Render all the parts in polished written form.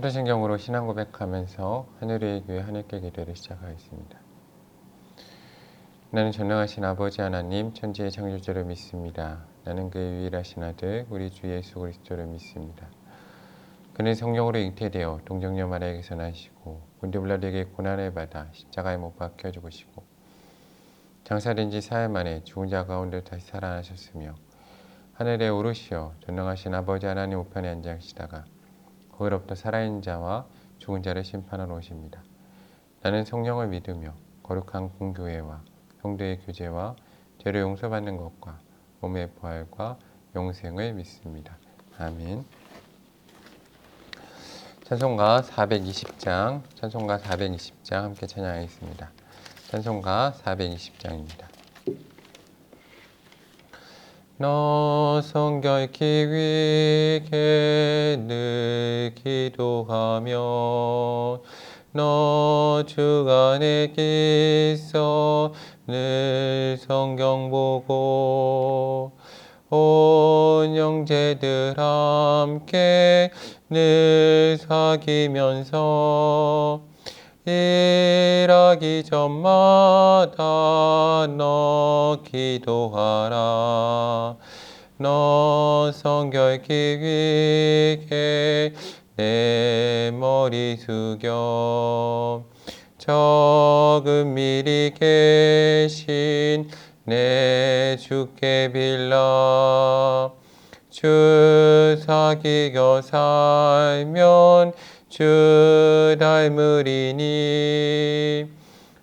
사도신경으로 신앙 고백하면서 하늘의 교회 하늘께 기도를 시작하겠습니다. 나는 전능하신 아버지 하나님 천지의 창조주를 믿습니다. 나는 그의 유일하신 아들 우리 주 예수 그리스도를 믿습니다. 그는 성령으로 잉태되어 동정녀 마리아에게서 나시고 본디빌라도에게 고난을 받아 십자가에 못 박혀 죽으시고 장사된 지 사흘 만에 죽은 자 가운데 다시 살아나셨으며 하늘에 오르시어 전능하신 아버지 하나님 우편에 앉아 계시다가 거기로부터 살아있는 자와 죽은 자를 심판하러 오십니다. 나는 성령을 믿으며 거룩한 공교회와 성도의 교제와 죄를 용서받는 것과 몸의 부활과 영생을 믿습니다. 아멘. 찬송가 420장, 찬송가 420장 함께 찬양하겠습니다. 찬송가 420장입니다. 너 성결케 위해 늘 기도하며 너 주 안에 있어 늘 성경 보고 온 형제들 함께 늘 사귀면서 일하기 전마다 너 기도하라. 너 성결케 위해 내 머리 숙여 적은 미리 계신 내 주께 빌라. 주 사귀겨 살면 주 닮으리니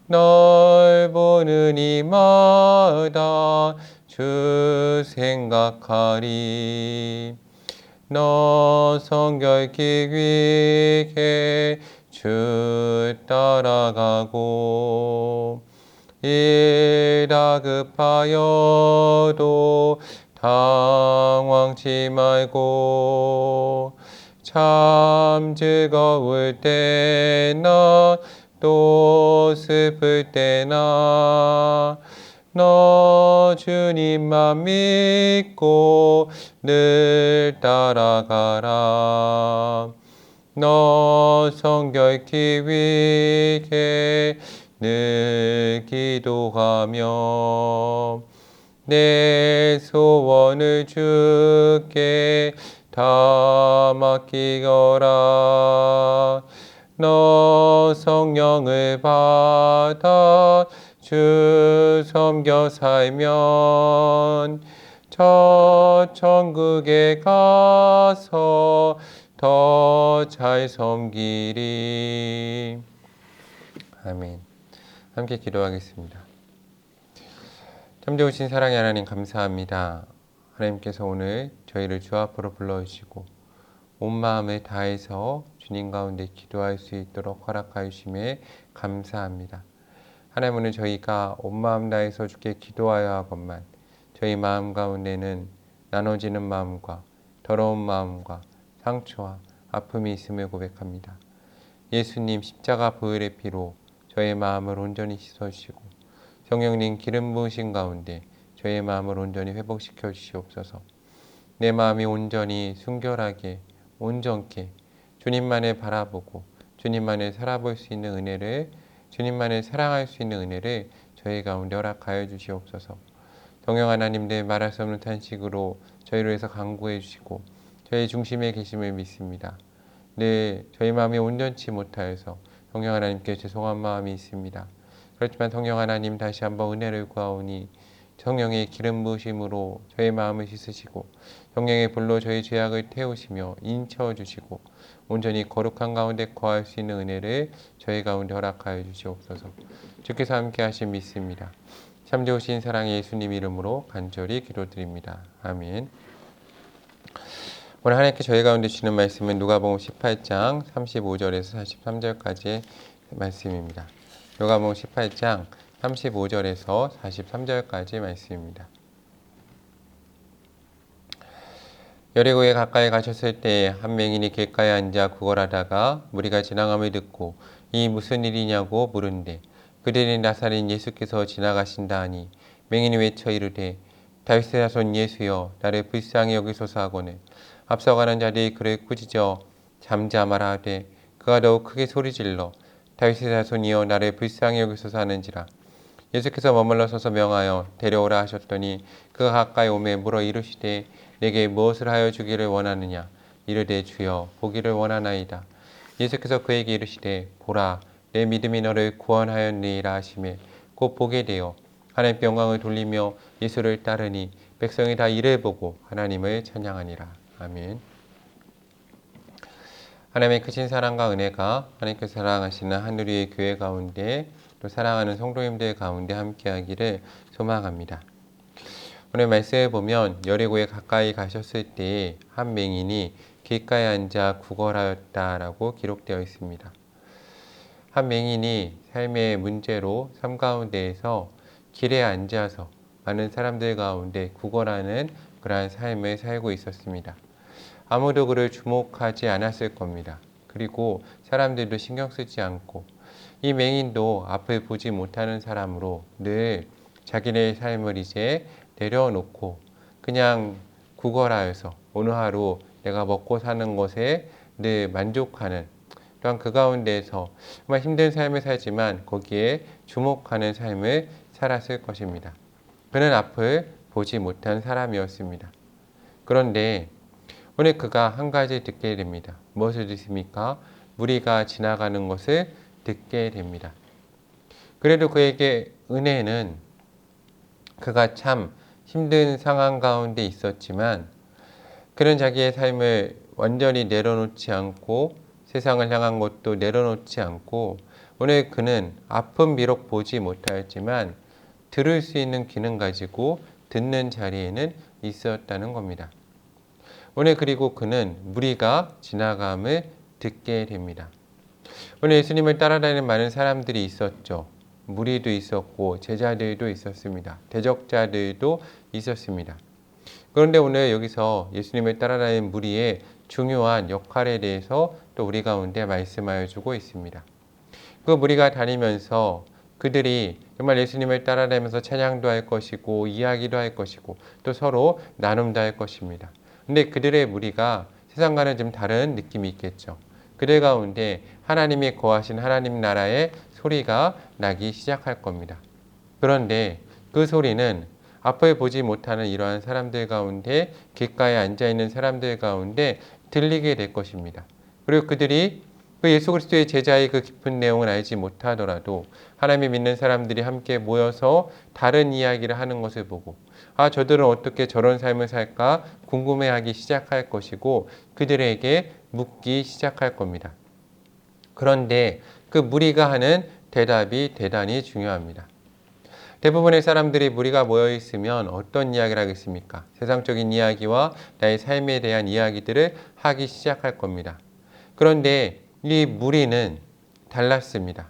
널 보는 이마다 주 생각하리. 너 성결케 위해 주 따라가고 일 다급하여도 당황치 말고 참 즐거울 때나 또 슬플 때나 너 주님만 믿고 늘 따라가라. 너 성결케 위해 늘 기도하며 내 소원을 주께 다 맡기거라. 너 성령을 받아 주 섬겨 살면 저 천국에 가서 더 잘 섬기리. 아멘. 함께 기도하겠습니다. 참 좋으신 사랑의 하나님 감사합니다. 하나님께서 오늘 저희를 주 앞으로 불러주시고 온 마음을 다해서 주님 가운데 기도할 수 있도록 허락하여 주심에 감사합니다. 하나님 오늘 저희가 온 마음 다해서 주께 기도하여 하건만 저희 마음 가운데는 나눠지는 마음과 더러운 마음과 상처와 아픔이 있음을 고백합니다. 예수님 십자가 보혈의 피로 저의 마음을 온전히 씻어주시고 성령님 기름 부으신 가운데 저의 마음을 온전히 회복시켜 주시옵소서. 내 마음이 온전히 순결하게 온전케 주님만을 바라보고 주님만을 살아볼 수 있는 은혜를 주님만을 사랑할 수 있는 은혜를 저희 가운데 허락하여 주시옵소서. 성령 하나님 늘 말할 수 없는 탄식으로 저희를 위해서 간구해 주시고 저희 중심에 계심을 믿습니다. 네, 저희 마음이 온전치 못하여서 성령 하나님께 죄송한 마음이 있습니다. 그렇지만 성령 하나님 다시 한번 은혜를 구하오니 성령의 기름 부으심으로 저희 마음을 씻으시고 성령의 불로 저희 죄악을 태우시며 인쳐 주시고 온전히 거룩한 가운데 거할 수 있는 은혜를 저희 가운데 허락하여 주시옵소서. 주께서 함께 하심 믿습니다. 참 좋으신 사랑의 예수님 이름으로 간절히 기도드립니다. 아멘. 오늘 하나님께 저희 가운데 주시는 말씀은 누가복음 18장 35절에서 43절까지의 말씀입니다. 누가복음 18장 35절에서 43절까지 말씀입니다. 여리고에 가까이 가셨을 때 한 맹인이 길가에 앉아 구걸하다가 무리가 지나감을 듣고 이 무슨 일이냐고 물은데 그들이 나사렛 예수께서 지나가신다 하니 맹인이 외쳐 이르되 다윗의 자손 예수여 나를 불쌍히 여기소서 하고는 앞서가는 자들이 그를 꾸짖어 잠잠하라 하되 그가 더욱 크게 소리질러 다윗의 자손이여 나를 불쌍히 여기소서 하는지라. 예수께서 머물러 서서 명하여 데려오라 하셨더니 그가 가까이 오매 물어 이르시되 내게 무엇을 하여 주기를 원하느냐. 이르되 주여 보기를 원하나이다. 예수께서 그에게 이르시되 보라 내 믿음이 너를 구원하였느니라 하시매 곧 보게 되어 하나님께 영광을 돌리며 예수를 따르니 백성이 다 이를 보고 하나님을 찬양하니라. 아멘. 하나님의 크신 사랑과 은혜가 하나님께서 사랑하시는 하늘 위의 교회 가운데 또 사랑하는 성도님들 가운데 함께하기를 소망합니다. 오늘 말씀을 보면 여리고에 가까이 가셨을 때에 한 맹인이 길가에 앉아 구걸하였다라고 기록되어 있습니다. 한 맹인이 삶의 문제로 삶 가운데에서 길에 앉아서 많은 사람들 가운데 구걸하는 그러한 삶을 살고 있었습니다. 아무도 그를 주목하지 않았을 겁니다. 그리고 사람들도 신경 쓰지 않고 이 맹인도 앞을 보지 못하는 사람으로 늘 자기네 삶을 이제 내려놓고 그냥 구걸하여서 오늘 하루 내가 먹고 사는 것에 늘 만족하는 또한 그 가운데에서 정말 힘든 삶을 살지만 거기에 주목하는 삶을 살았을 것입니다. 그는 앞을 보지 못한 사람이었습니다. 그런데 오늘 그가 한 가지 듣게 됩니다. 무엇을 듣습니까? 무리가 지나가는 것을 듣게 됩니다. 그래도 그에게 은혜는 그가 참 힘든 상황 가운데 있었지만 그는 자기의 삶을 완전히 내려놓지 않고 세상을 향한 것도 내려놓지 않고 오늘 그는 앞은 비록 보지 못하였지만 들을 수 있는 귀는 가지고 듣는 자리에는 있었다는 겁니다. 오늘 그리고 그는 무리가 지나감을 듣게 됩니다. 오늘 예수님을 따라다니는 많은 사람들이 있었죠. 무리도 있었고 제자들도 있었습니다. 대적자들도 있었습니다. 그런데 오늘 여기서 예수님을 따라다니는 무리의 중요한 역할에 대해서 또 우리 가운데 말씀하여 주고 있습니다. 그 무리가 다니면서 그들이 정말 예수님을 따라다니면서 찬양도 할 것이고 이야기도 할 것이고 또 서로 나눔도 할 것입니다. 근데 그들의 무리가 세상과는 좀 다른 느낌이 있겠죠. 그들 가운데 하나님이 거하신 하나님 나라의 소리가 나기 시작할 겁니다. 그런데 그 소리는 앞을 보지 못하는 이러한 사람들 가운데 길가에 앉아있는 사람들 가운데 들리게 될 것입니다. 그리고 그들이 그 예수 그리스도의 제자의 그 깊은 내용을 알지 못하더라도 하나님을 믿는 사람들이 함께 모여서 다른 이야기를 하는 것을 보고 저들은 어떻게 저런 삶을 살까 궁금해하기 시작할 것이고 그들에게 묻기 시작할 겁니다. 그런데 그 무리가 하는 대답이 대단히 중요합니다. 대부분의 사람들이 무리가 모여 있으면 어떤 이야기를 하겠습니까? 세상적인 이야기와 나의 삶에 대한 이야기들을 하기 시작할 겁니다. 그런데 이 무리는 달랐습니다.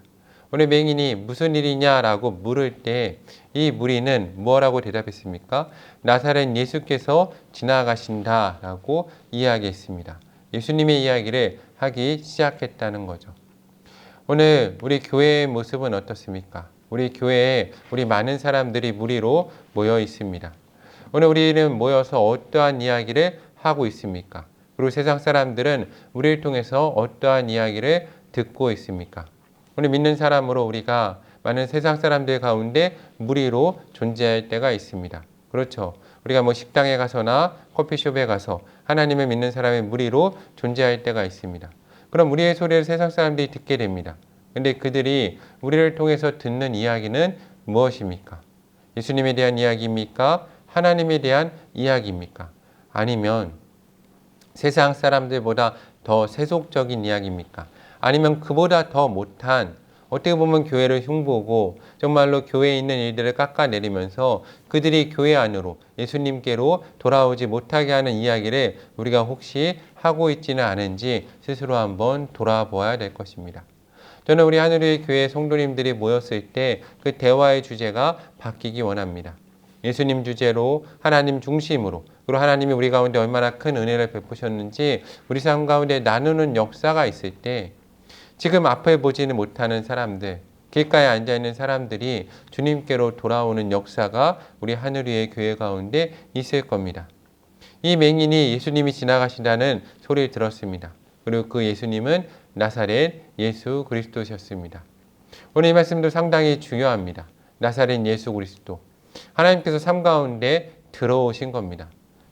오늘 맹인이 무슨 일이냐라고 물을 때 이 무리는 뭐라고 대답했습니까? 나사렛 예수께서 지나가신다라고 이야기했습니다. 예수님의 이야기를 하기 시작했다는 거죠. 오늘 우리 교회의 모습은 어떻습니까? 우리 교회에 우리 많은 사람들이 무리로 모여 있습니다. 오늘 우리는 모여서 어떠한 이야기를 하고 있습니까? 그리고 세상 사람들은 우리를 통해서 어떠한 이야기를 듣고 있습니까? 오늘 믿는 사람으로 우리가 많은 세상 사람들 가운데 무리로 존재할 때가 있습니다. 그렇죠. 우리가 식당에 가서나 커피숍에 가서 하나님을 믿는 사람의 무리로 존재할 때가 있습니다. 그럼 우리의 소리를 세상 사람들이 듣게 됩니다. 근데 그들이 우리를 통해서 듣는 이야기는 무엇입니까? 예수님에 대한 이야기입니까? 하나님에 대한 이야기입니까? 아니면 세상 사람들보다 더 세속적인 이야기입니까? 아니면 그보다 더 못한 어떻게 보면 교회를 흉보고 정말로 교회에 있는 일들을 깎아내리면서 그들이 교회 안으로 예수님께로 돌아오지 못하게 하는 이야기를 우리가 혹시 하고 있지는 않은지 스스로 한번 돌아보아야 될 것입니다. 저는 우리 하늘의 교회 성도님들이 모였을 때 그 대화의 주제가 바뀌기 원합니다. 예수님 주제로 하나님 중심으로 그리고 하나님이 우리 가운데 얼마나 큰 은혜를 베푸셨는지 우리 삶 가운데 나누는 역사가 있을 때 지금 앞을 보지는 못하는 사람들, 길가에 앉아있는 사람들이 주님께로 돌아오는 역사가 우리 하늘 위의 교회 가운데 있을 겁니다. 이 맹인이 예수님이 지나가신다는 소리를 들었습니다. 그리고 그 예수님은 나사렛 예수 그리스도셨습니다. 오늘 이 말씀도 상당히 중요합니다. 나사렛 예수 그리스도. 하나님께서 삶 가운데 들어오신 겁니다.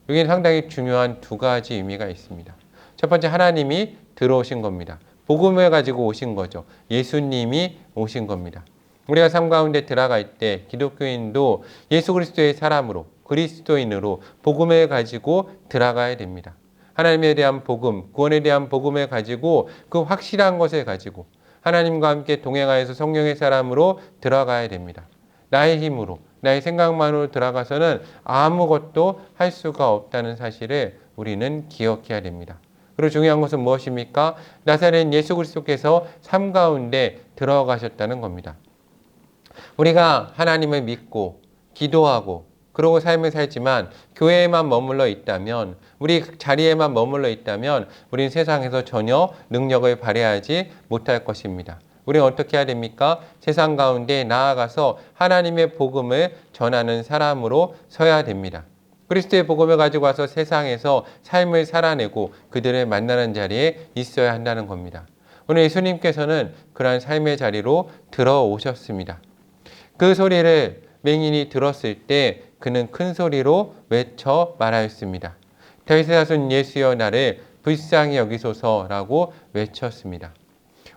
여기는 상당히 중요한 두 가지 의미가 있습니다. 첫 번째, 하나님이 들어오신 겁니다. 복음을 가지고 오신 거죠. 예수님이 오신 겁니다. 우리가 삶 가운데 들어갈 때 기독교인도 예수 그리스도의 사람으로, 그리스도인으로 복음을 가지고 들어가야 됩니다. 하나님에 대한 복음, 구원에 대한 복음을 가지고 그 확실한 것을 가지고 하나님과 함께 동행하여서 성령의 사람으로 들어가야 됩니다. 나의 힘으로, 나의 생각만으로 들어가서는 아무것도 할 수가 없다는 사실을 우리는 기억해야 됩니다. 그리고 중요한 것은 무엇입니까? 나사렛 예수 그리스도께서 삶 가운데 들어가셨다는 겁니다. 우리가 하나님을 믿고 기도하고 그러고 삶을 살지만 교회에만 머물러 있다면, 우리 자리에만 머물러 있다면 우리는 세상에서 전혀 능력을 발휘하지 못할 것입니다. 우리는 어떻게 해야 됩니까? 세상 가운데 나아가서 하나님의 복음을 전하는 사람으로 서야 됩니다. 그리스도의 복음을 가지고 와서 세상에서 삶을 살아내고 그들을 만나는 자리에 있어야 한다는 겁니다. 오늘 예수님께서는 그러한 삶의 자리로 들어오셨습니다. 그 소리를 맹인이 들었을 때 그는 큰 소리로 외쳐 말하였습니다. 다윗의 자손 예수여 나를 불쌍히 여기소서라고 외쳤습니다.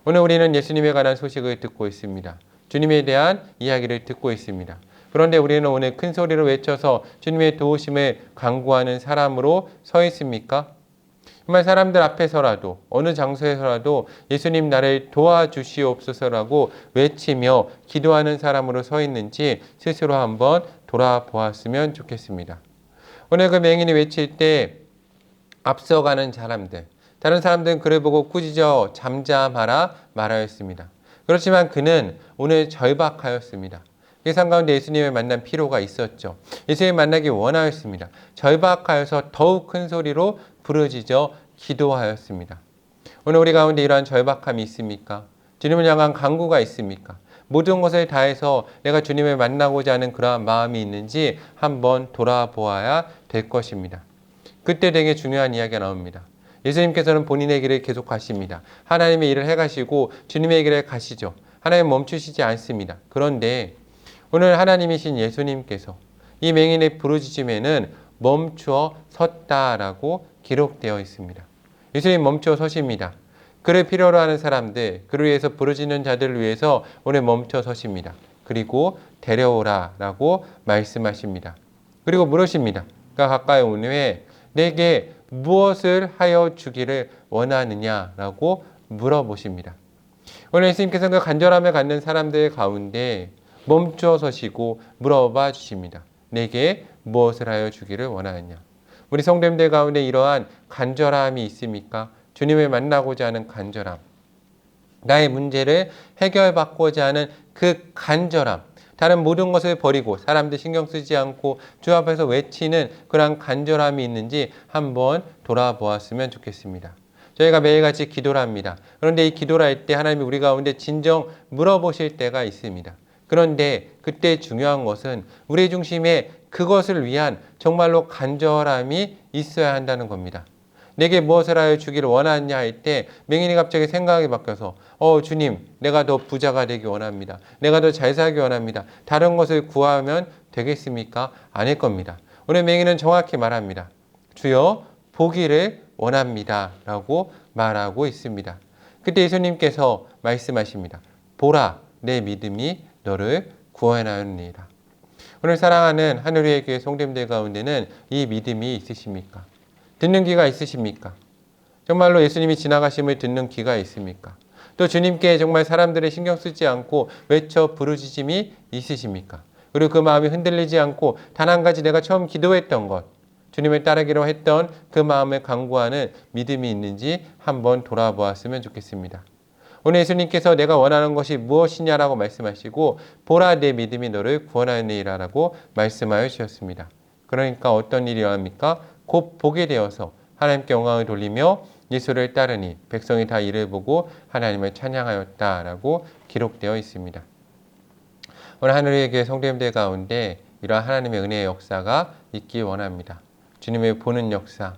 오늘 우리는 예수님에 관한 소식을 듣고 있습니다. 주님에 대한 이야기를 듣고 있습니다. 그런데 우리는 오늘 큰 소리로 외쳐서 주님의 도우심을 간구하는 사람으로 서 있습니까? 정말 사람들 앞에서라도 어느 장소에서라도 예수님 나를 도와주시옵소서라고 외치며 기도하는 사람으로 서 있는지 스스로 한번 돌아보았으면 좋겠습니다. 오늘 그 맹인이 외칠 때 앞서가는 사람들, 다른 사람들은 그를 보고 꾸짖어 잠잠하라 말하였습니다. 그렇지만 그는 오늘 절박하였습니다. 세상 가운데 예수님을 만난 필요가 있었죠. 예수님을 만나기 원하였습니다. 절박하여서 더욱 큰 소리로 부르짖어 기도하였습니다. 오늘 우리 가운데 이러한 절박함이 있습니까? 주님을 향한 간구가 있습니까? 모든 것을 다해서 내가 주님을 만나고자 하는 그러한 마음이 있는지 한번 돌아보아야 될 것입니다. 그때 되게 중요한 이야기가 나옵니다. 예수님께서는 본인의 길을 계속 가십니다. 하나님의 일을 해가시고 주님의 길을 가시죠. 하나님 멈추시지 않습니다. 그런데 오늘 하나님이신 예수님께서 이 맹인의 부르짖음에는 멈추어 섰다라고 기록되어 있습니다. 예수님 멈추어 서십니다. 그를 필요로 하는 사람들, 그를 위해서 부르짖는 자들을 위해서 오늘 멈춰 서십니다. 그리고 데려오라라고 말씀하십니다. 그리고 물으십니다. 그가 가까이 온 후에 내게 무엇을 하여 주기를 원하느냐라고 물어보십니다. 오늘 예수님께서는 그 간절함을 갖는 사람들 가운데 멈춰 서시고 물어봐 주십니다. 내게 무엇을 하여 주기를 원하느냐. 우리 성도님들 가운데 이러한 간절함이 있습니까? 주님을 만나고자 하는 간절함. 나의 문제를 해결받고자 하는 그 간절함. 다른 모든 것을 버리고 사람들 신경 쓰지 않고 주 앞에서 외치는 그런 간절함이 있는지 한번 돌아보았으면 좋겠습니다. 저희가 매일같이 기도를 합니다. 그런데 이 기도를 할 때 하나님이 우리 가운데 진정 물어보실 때가 있습니다. 그런데 그때 중요한 것은 우리 중심에 그것을 위한 정말로 간절함이 있어야 한다는 겁니다. 내게 무엇을 하여 주기를 원하느냐 할 때 맹인이 갑자기 생각이 바뀌어서 주님 내가 더 부자가 되기 원합니다. 내가 더 잘 살기 원합니다. 다른 것을 구하면 되겠습니까? 아닐 겁니다. 오늘 맹인은 정확히 말합니다. 주여 보기를 원합니다 라고 말하고 있습니다. 그때 예수님께서 말씀하십니다. 보라 내 믿음이 너를 구원하였느니라. 오늘 사랑하는 하늘의 교회 성도님들 가운데는 이 믿음이 있으십니까? 듣는 귀가 있으십니까? 정말로 예수님이 지나가심을 듣는 귀가 있습니까? 또 주님께 정말 사람들의 신경 쓰지 않고 외쳐 부르짖음이 있으십니까? 그리고 그 마음이 흔들리지 않고 단 한 가지 내가 처음 기도했던 것, 주님을 따르기로 했던 그 마음을 간구하는 믿음이 있는지 한번 돌아보았으면 좋겠습니다. 오늘 예수님께서 내가 원하는 것이 무엇이냐라고 말씀하시고 보라 내 믿음이 너를 구원하느니라 라고 말씀하여 주셨습니다. 그러니까 어떤 일이 일어납니까? 곧 보게 되어서 하나님께 영광을 돌리며 예수를 따르니 백성이 다 이를 보고 하나님을 찬양하였다라고 기록되어 있습니다. 오늘 하늘의 교회 성도님들 가운데 이러한 하나님의 은혜의 역사가 있기 원합니다. 주님을 보는 역사,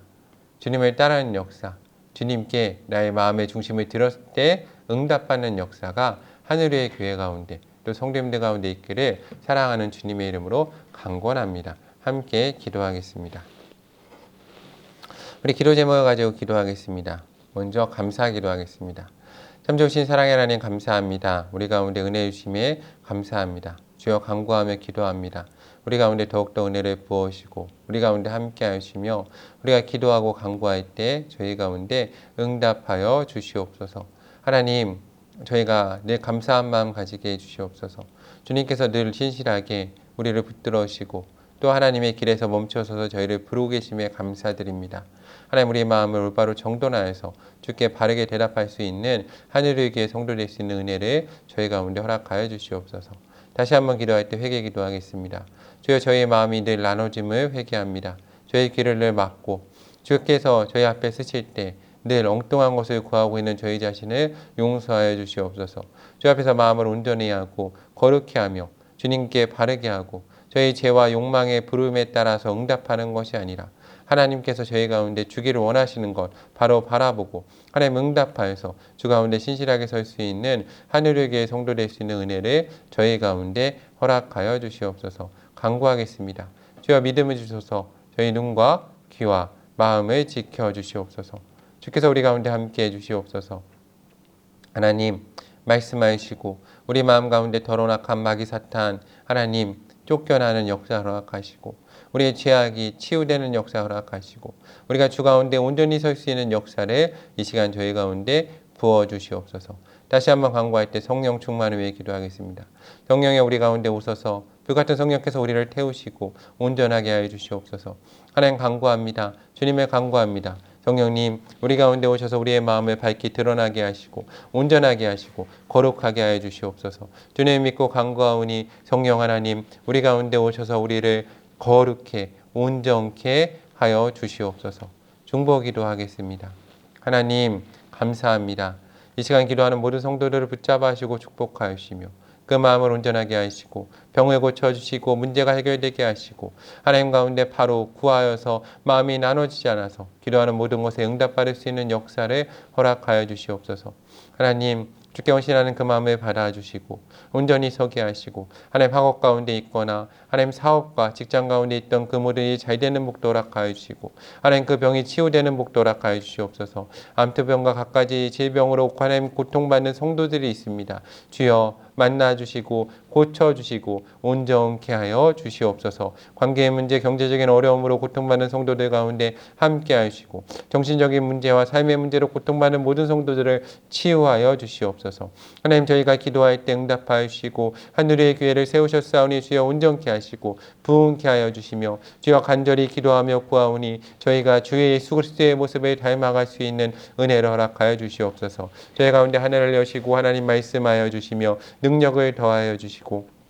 주님을 따르는 역사, 주님께 나의 마음의 중심을 들었을 때 응답받는 역사가 하늘의 교회 가운데 또 성도님들 가운데 있기를 사랑하는 주님의 이름으로 강권합니다. 함께 기도하겠습니다. 우리 기도 제목을 가지고 기도하겠습니다. 먼저 감사 기도하겠습니다. 참 좋으신 사랑의 하나님 감사합니다. 우리 가운데 은혜 주심에 감사합니다. 주여 간구하며 기도합니다. 우리 가운데 더욱더 은혜를 부어주시고 우리 가운데 함께 하시며 우리가 기도하고 간구할 때 저희 가운데 응답하여 주시옵소서. 하나님, 저희가 늘 감사한 마음 가지게 해주시옵소서. 주님께서 늘 진실하게 우리를 붙들어주시고 또 하나님의 길에서 멈춰서서 저희를 부르고 계심에 감사드립니다. 하나님, 우리의 마음을 올바로 정돈하여서 주께 바르게 대답할 수 있는 하늘의 교회 성도 될 수 있는 은혜를 저희 가운데 허락하여 주시옵소서. 다시 한번 기도할 때 회개 기도하겠습니다. 주여, 저희의 마음이 늘 나눠짐을 회개합니다. 저희 길을 늘 막고 주께서 저희 앞에 쓰실 때 늘 엉뚱한 것을 구하고 있는 저희 자신을 용서하여 주시옵소서. 주 앞에서 마음을 온전히 하고 거룩히 하며 주님께 바르게 하고 저희 죄와 욕망의 부름에 따라서 응답하는 것이 아니라 하나님께서 저희 가운데 주기를 원하시는 것 바로 바라보고 하나님 응답하여서 주 가운데 신실하게 설 수 있는 하늘의 교회 성도 될 수 있는 은혜를 저희 가운데 허락하여 주시옵소서. 간구하겠습니다. 주여, 믿음을 주셔서 저희 눈과 귀와 마음을 지켜주시옵소서. 주께서 우리 가운데 함께 해주시옵소서. 하나님, 말씀하시고 우리 마음 가운데 더러운 악한 마귀 사탄 하나님 쫓겨나는 역사 허락하시고 우리의 죄악이 치유되는 역사 허락하시고 우리가 주 가운데 온전히 설 수 있는 역사를 이 시간 저희 가운데 부어주시옵소서. 다시 한번 간구할 때 성령 충만을 위해 기도하겠습니다. 성령에 우리 가운데 오셔서 불같은 성령께서 우리를 태우시고 온전하게 하여 주시옵소서. 하나님 간구합니다. 주님을 간구합니다. 성령님, 우리 가운데 오셔서 우리의 마음을 밝히 드러나게 하시고 온전하게 하시고 거룩하게 하여 주시옵소서. 주님 믿고 간구하오니 성령 하나님, 우리 가운데 오셔서 우리를 거룩해 온전케 하여 주시옵소서. 중보기도 하겠습니다. 하나님 감사합니다. 이 시간 기도하는 모든 성도들을 붙잡아 하시고 축복하시며 그 마음을 온전하게 하시고 병을 고쳐주시고 문제가 해결되게 하시고 하나님 가운데 바로 구하여서 마음이 나눠지지 않아서 기도하는 모든 것에 응답받을 수 있는 역사를 허락하여 주시옵소서. 하나님, 주께 헌신하는 그 마음을 받아주시고 온전히 서게 하시고 하나님 학업 가운데 있거나 하나님 사업과 직장 가운데 있던 그 모든 일이 잘 되는 복도 허락하여 주시고 하나님 그 병이 치유되는 복도 허락하여 주시옵소서. 암투병과 갖가지 질병으로 하나님 고통받는 성도들이 있습니다. 주여 만나주시고 고쳐주시고 온전케 하여 주시옵소서. 관계의 문제, 경제적인 어려움으로 고통받는 성도들 가운데 함께 하시고 정신적인 문제와 삶의 문제로 고통받는 모든 성도들을 치유하여 주시옵소서. 하나님, 저희가 기도할 때 응답하여 주시고 하늘의 교회를 세우셨사오니 주여 온전케 하시고 부흥케 하여 주시며 주여 간절히 기도하며 구하오니 저희가 주의 예수 그리스도의 모습을 닮아갈 수 있는 은혜를 허락하여 주시옵소서. 저희 가운데 하늘을 여시고 하나님 말씀하여 주시며 능력을 더하여 주시고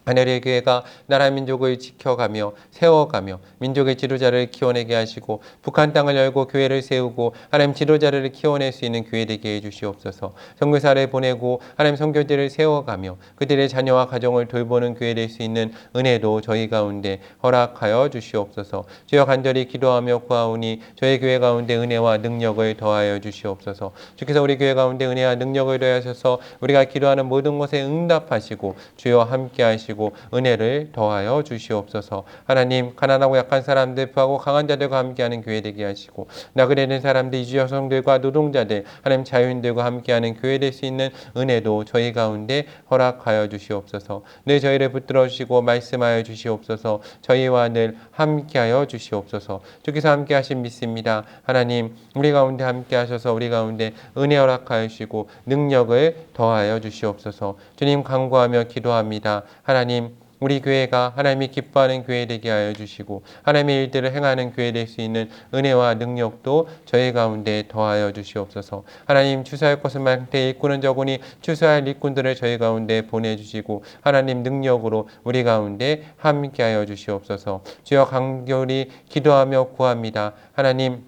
하늘의 교회가 나라 민족을 지켜가며 세워가며 민족의 지도자를 키워내게 하시고 북한 땅을 열고 교회를 세우고 하나님 지도자를 키워낼 수 있는 교회 되게 해주시옵소서. 선교사를 보내고 하나님 선교들을 세워가며 그들의 자녀와 가정을 돌보는 교회 될 수 있는 은혜도 저희 가운데 허락하여 주시옵소서. 주여 간절히 기도하며 구하오니 저희 교회 가운데 은혜와 능력을 더하여 주시옵소서. 주께서 우리 교회 가운데 은혜와 능력을 더하셔서 우리가 기도하는 모든 것에 응답하시고 주여 함께 하시고 은혜를 더하여 주시옵소서. 하나님, 가난하고 약한 사람들, 부하고 강한 자들과 함께하는 교회 되게 하시고 나그네된 사람들, 이주 여성들과 노동자들, 하나님 자유인들과 함께하는 교회 될 수 있는 은혜도 저희 가운데 허락하여 주시옵소서. 늘 저희를 붙들어 주시고 말씀하여 주시옵소서. 저희와 늘 함께하여 주시옵소서. 주께서 함께하신 믿습니다. 하나님, 우리 가운데 함께하셔서 우리 가운데 은혜 허락하여 주시고 능력을 더하여 주시옵소서. 주님 간구하며 기도합니다. 하나님, 우리 교회가 하나님이 기뻐하는 교회 되게 하여 주시고 하나님의 일들을 행하는 교회 될 수 있는 은혜와 능력도 저희 가운데 더하여 주시옵소서. 하나님, 추수할 것은 많되 일꾼은 적으니 추수할 일꾼들을 저희 가운데 보내주시고 하나님 능력으로 우리 가운데 함께하여 주시옵소서. 주여 간절히 기도하며 구합니다. 하나님,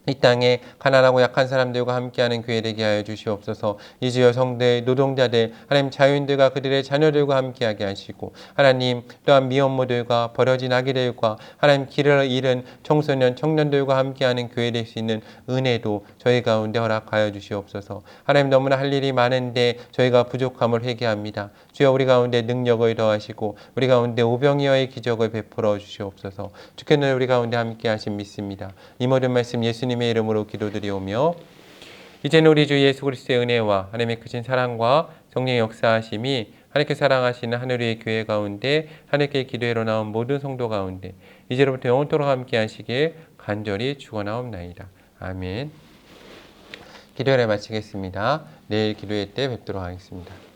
이 땅에 가난하고 약한 사람들과 함께하는 교회 되게 하여 주시옵소서. 이주 여성들, 노동자들, 하나님 자유인들과 그들의 자녀들과 함께하게 하시고 하나님 또한 미혼모들과 버려진 아기들과 하나님 길을 잃은 청소년, 청년들과 함께하는 교회 될 수 있는 은혜도 저희 가운데 허락하여 주시옵소서. 하나님 너무나 할 일이 많은데 저희가 부족함을 회개합니다. 주여 우리 가운데 능력을 더하시고 우리 가운데 오병이어의 기적을 베풀어 주시옵소서. 주께는 우리 가운데 함께하신 믿습니다. 이 모든 말씀 예수님의 이름으로 기도드리오며 이제는 우리 주 예수 그리스도의 은혜와 하나님의 크신 사랑과 성령의 역사하심이 하나님께 사랑하시는 하늘의 교회 가운데 하나님께 기도회로 나온 모든 성도 가운데 이제로부터 영원토록 함께 하시길 간절히 축원하옵나이다. 아멘. 기도회를 마치겠습니다. 내일 기도회 때 뵙도록 하겠습니다.